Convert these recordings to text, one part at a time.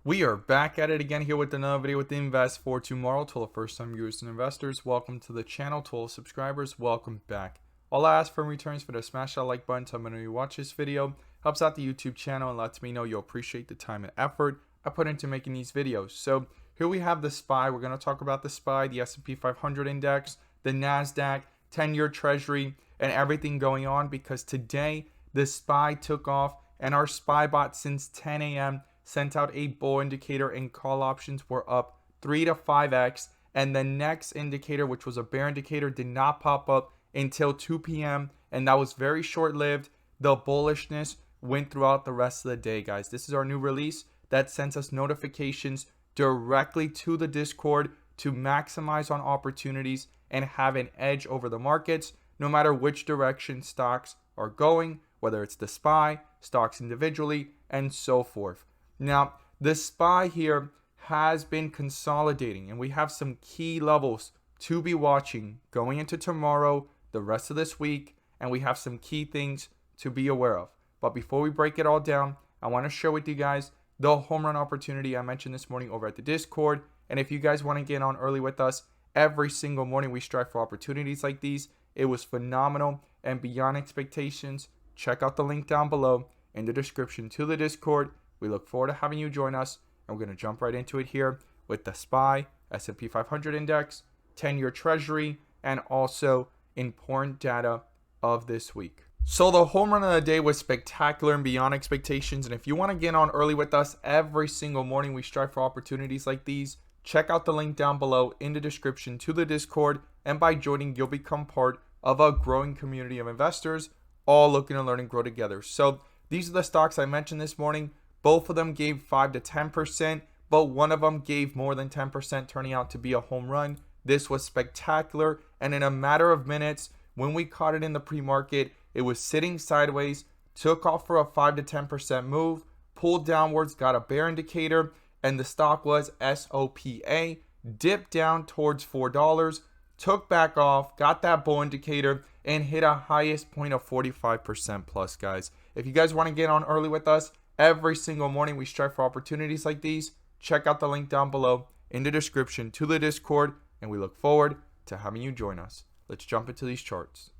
We are back at it again here with another video with the Invest for Tomorrow. To all the first time viewers and investors, welcome to the channel. To all subscribers, welcome back. All I ask for in returns for to smash that like button to let me know you watch this video. Helps out the YouTube channel and lets me know you appreciate the time and effort I put into making these videos. So here we have the SPY. We're going to talk about the SPY, the S&P 500 index, the NASDAQ, 10-year Treasury, and everything going on because today the SPY took off and our SPY bot since 10 a.m. sent out a bull indicator and call options were up 3 to 5x, and the next indicator, which was a bear indicator, did not pop up until 2 p.m. and that was very short-lived. The bullishness went throughout the rest of the day, guys. This is our new release that sends us notifications directly to the Discord to maximize on opportunities and have an edge over the markets no matter which direction stocks are going, whether it's the SPY, stocks individually, and so forth. Now, the SPY here has been consolidating, and we have some key levels to be watching going into tomorrow, the rest of this week, and we have some key things to be aware of. But before we break it all down, I want to share with you guys the home run opportunity I mentioned this morning over at the Discord. And if you guys want to get on early with us, every single morning we strive for opportunities like these. It was phenomenal and beyond expectations. Check out the link down below in the description to the Discord. We look forward to having you join us, and we're going to jump right into it here with the SPY, S&P 500 index, 10-year Treasury, and also important data of this week. So the home run of the day was spectacular and beyond expectations, and if you want to get on early with us every single morning, we strive for opportunities like these. Check out the link down below in the description to the Discord, and by joining, you'll become part of a growing community of investors, all looking to learn and grow together. So these are the stocks I mentioned this morning. Both of them gave 5 to 10%, but one of them gave more than 10%, turning out to be a home run. This was spectacular, and in a matter of minutes, when we caught it in the pre-market, it was sitting sideways, took off for a 5 to 10% move, pulled downwards, got a bear indicator, and the stock was SOPA, dipped down towards $4, took back off, got that bull indicator, and hit a highest point of 45% plus, guys. If you guys want to get on early with us, every single morning we strive for opportunities like these. Check out the link down below in the description to the Discord, and we look forward to having you join us. Let's jump into these charts.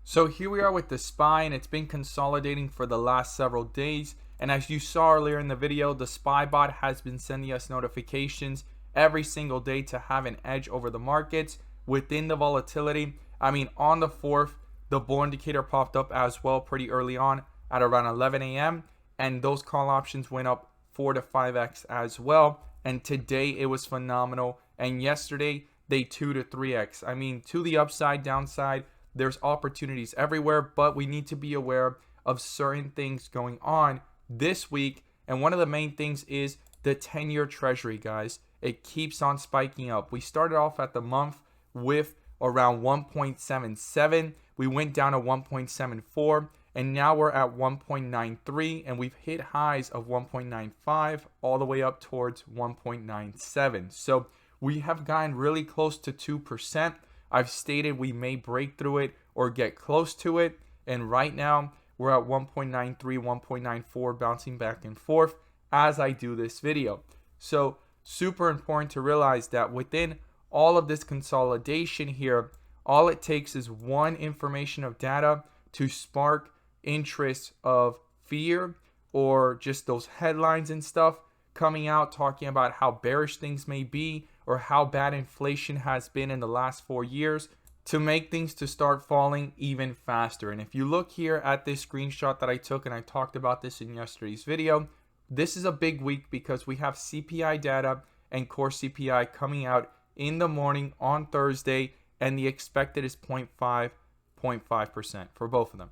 So here we are with the SPY, and it's been consolidating for the last several days. And as you saw earlier in the video, the SPY bot has been sending us notifications every single day to have an edge over the markets within the volatility. I mean, on the 4th, the bull indicator popped up as well pretty early on at around 11 a.m. and those call options went up 4 to 5x as well. And today it was phenomenal, and yesterday they 2 to 3x. I mean, to the upside, downside, there's opportunities everywhere, but we need to be aware of certain things going on this week. And one of the main things is the 10-year Treasury, guys. It keeps on spiking up. We started off at the month with around 1.77. We went down to 1.74, and now we're at 1.93, and we've hit highs of 1.95 all the way up towards 1.97. So we have gotten really close to 2%. I've stated we may break through it or get close to it, and right now we're at 1.93, 1.94, bouncing back and forth as I do this video. So super important to realize that within all of this consolidation here, all it takes is one information of data to spark interest of fear, or just those headlines and stuff coming out talking about how bearish things may be or how bad inflation has been in the last 4 years, to make things to start falling even faster. And if you look here at this screenshot that I took, and I talked about this in yesterday's video, this is a big week because we have CPI data and core CPI coming out in the morning on Thursday, and the expected is 0.5% for both of them.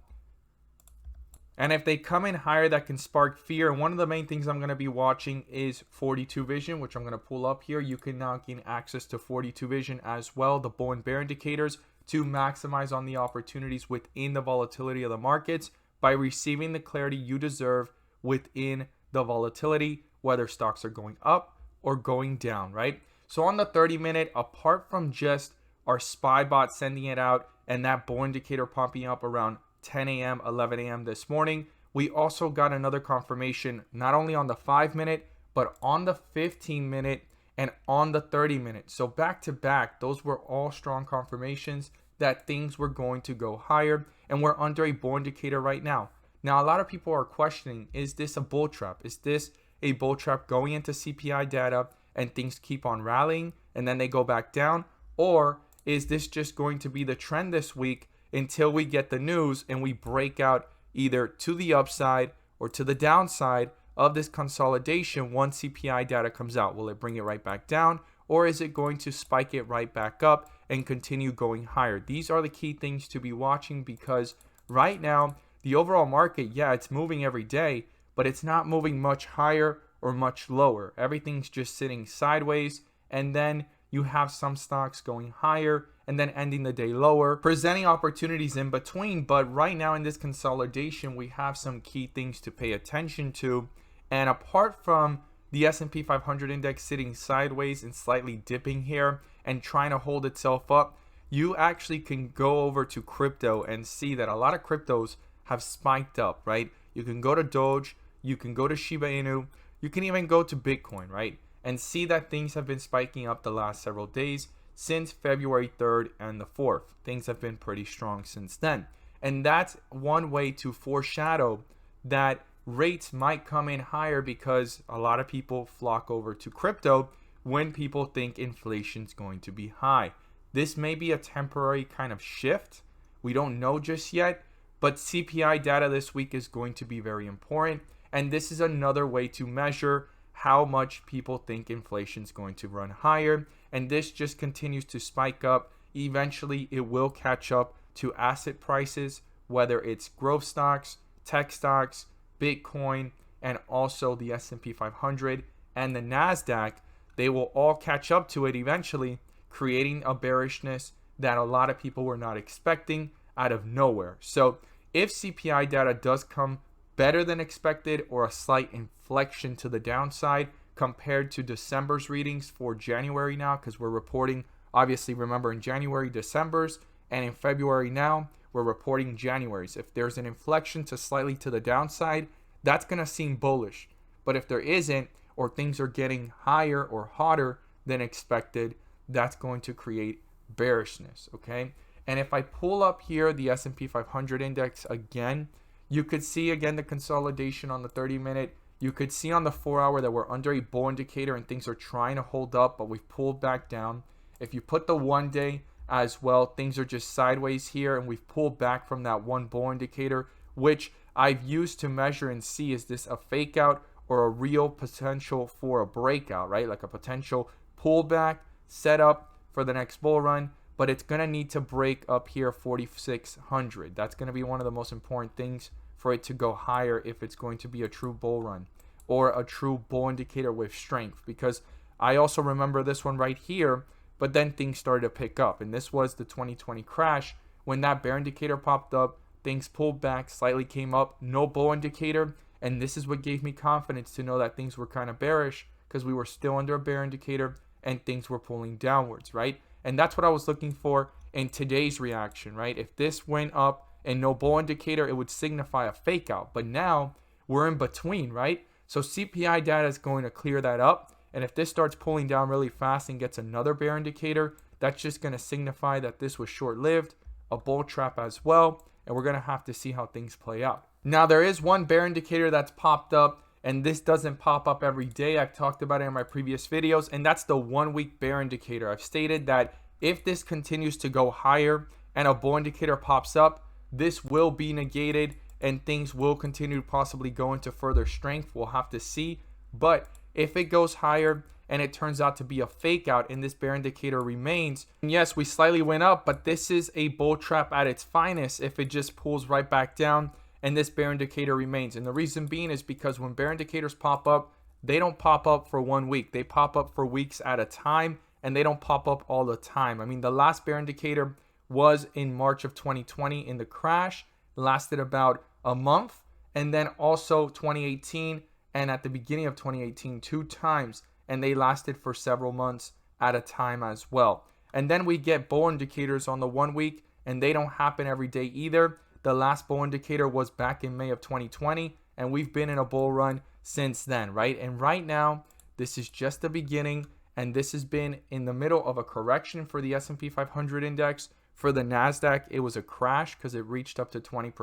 And if they come in higher, that can spark fear. And one of the main things I'm going to be watching is 42 vision, which I'm going to pull up here. You can now gain access to 42 vision as well, the bull and bear indicators, to maximize on the opportunities within the volatility of the markets by receiving the clarity you deserve within the volatility, whether stocks are going up or going down, right? So on the 30-minute, apart from just our SPY bot sending it out and that bull indicator popping up around 10 a.m., 11 a.m. this morning, we also got another confirmation not only on the 5-minute but on the 15-minute and on the 30-minute. So back to back, those were all strong confirmations that things were going to go higher, and we're under a bull indicator right now. Now, a lot of people are questioning, is this a bull trap? Is this a bull trap going into CPI data and things keep on rallying and then they go back down? Or is this just going to be the trend this week until we get the news and we break out either to the upside or to the downside of this consolidation once CPI data comes out? Will it bring it right back down, or is it going to spike it right back up and continue going higher? These are the key things to be watching, because right now the overall market, yeah, it's moving every day, but it's not moving much higher or much lower. Everything's just sitting sideways, and then you have some stocks going higher and then ending the day lower, presenting opportunities in between. But right now in this consolidation, we have some key things to pay attention to. And apart from the S&P 500 index sitting sideways and slightly dipping here and trying to hold itself up, you actually can go over to crypto and see that a lot of cryptos have spiked up, right? You can go to Doge, you can go to Shiba Inu, you can even go to Bitcoin, right? And see that things have been spiking up the last several days since February 3rd and the 4th. Things have been pretty strong since then. And that's one way to foreshadow that rates might come in higher, because a lot of people flock over to crypto when people think inflation's going to be high. This may be a temporary kind of shift. We don't know just yet, but CPI data this week is going to be very important. And this is another way to measure how much people think inflation is going to run higher. And this just continues to spike up. Eventually, it will catch up to asset prices, whether it's growth stocks, tech stocks, Bitcoin, and also the S&P 500 and the NASDAQ. They will all catch up to it eventually, creating a bearishness that a lot of people were not expecting out of nowhere. So if CPI data does come better than expected, or a slight inflection to the downside compared to December's readings for January now, because we're reporting, obviously, remember, in January, December's, and in February now, we're reporting January's. If there's an inflection to slightly to the downside, that's going to seem bullish. But if there isn't, or things are getting higher or hotter than expected, that's going to create bearishness, okay? And if I pull up here the S&P 500 index again, you could see again the consolidation on the 30-minute. You could see on the 4-hour that we're under a bull indicator and things are trying to hold up, but we've pulled back down. If you put the 1-day as well, things are just sideways here, and we've pulled back from that one bull indicator, which I've used to measure and see, is this a fake out or a real potential for a breakout, right? Like a potential pullback setup for the next bull run. But it's going to need to break up here 4,600. That's going to be one of the most important things for it to go higher if it's going to be a true bull run or a true bull indicator with strength. Because I also remember this one right here, but then things started to pick up. And this was the 2020 crash. When that bear indicator popped up, things pulled back, slightly came up, no bull indicator. And this is what gave me confidence to know that things were kind of bearish, because we were still under a bear indicator and things were pulling downwards, right? And that's what I was looking for in today's reaction, right? If this went up and no bull indicator, it would signify a fake out. But now we're in between, right? So CPI data is going to clear that up. And if this starts pulling down really fast and gets another bear indicator, that's just going to signify that this was short-lived, a bull trap as well. And we're going to have to see how things play out. Now, there is one bear indicator that's popped up, and this doesn't pop up every day. I've talked about it in my previous videos, and that's the 1-week bear indicator. I've stated that if this continues to go higher and a bull indicator pops up, this will be negated and things will continue to possibly go into further strength. We'll have to see. But if it goes higher and it turns out to be a fake out and this bear indicator remains, and yes, we slightly went up, but this is a bull trap at its finest if it just pulls right back down and this bear indicator remains. And the reason being is because when bear indicators pop up, they don't pop up for 1 week. They pop up for weeks at a time, and they don't pop up all the time. I mean, the last bear indicator was in March of 2020 in the crash, lasted about a month, and then also 2018 and at the beginning of 2018 2 times, and they lasted for several months at a time as well. And then we get bull indicators on the 1 week, and they don't happen every day either. The last bull indicator was back in May of 2020, and we've been in a bull run since then, right? And right now, this is just the beginning, and this has been in the middle of a correction for the S&P 500 index. For the NASDAQ, it was a crash because it reached up to 20.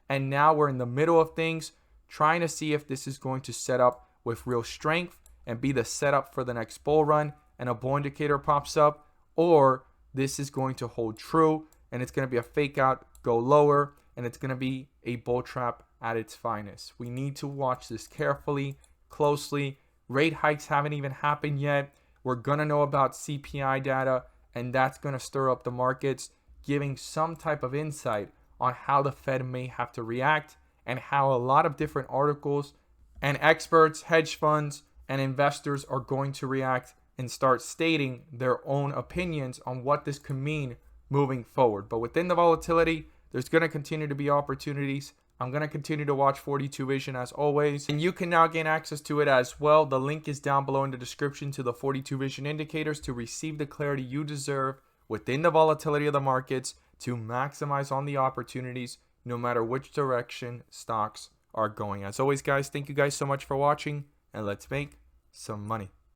And now we're in the middle of things, trying to see if this is going to set up with real strength and be the setup for the next bull run and a bull indicator pops up, or this is going to hold true and it's going to be a fake out, go lower, and it's going to be a bull trap at its finest. We need to watch this carefully, closely. Rate hikes haven't even happened yet. We're going to know about CPI data, and that's going to stir up the markets, giving some type of insight on how the Fed may have to react and how a lot of different articles and experts, hedge funds, and investors are going to react and start stating their own opinions on what this could mean moving forward. But within the volatility, there's going to continue to be opportunities. I'm going to continue to watch 42 Vision as always, and you can now gain access to it as well. The link is down below in the description to the 42 Vision indicators to receive the clarity you deserve within the volatility of the markets to maximize on the opportunities no matter which direction stocks are going. As always, guys, thank you guys so much for watching, and let's make some money.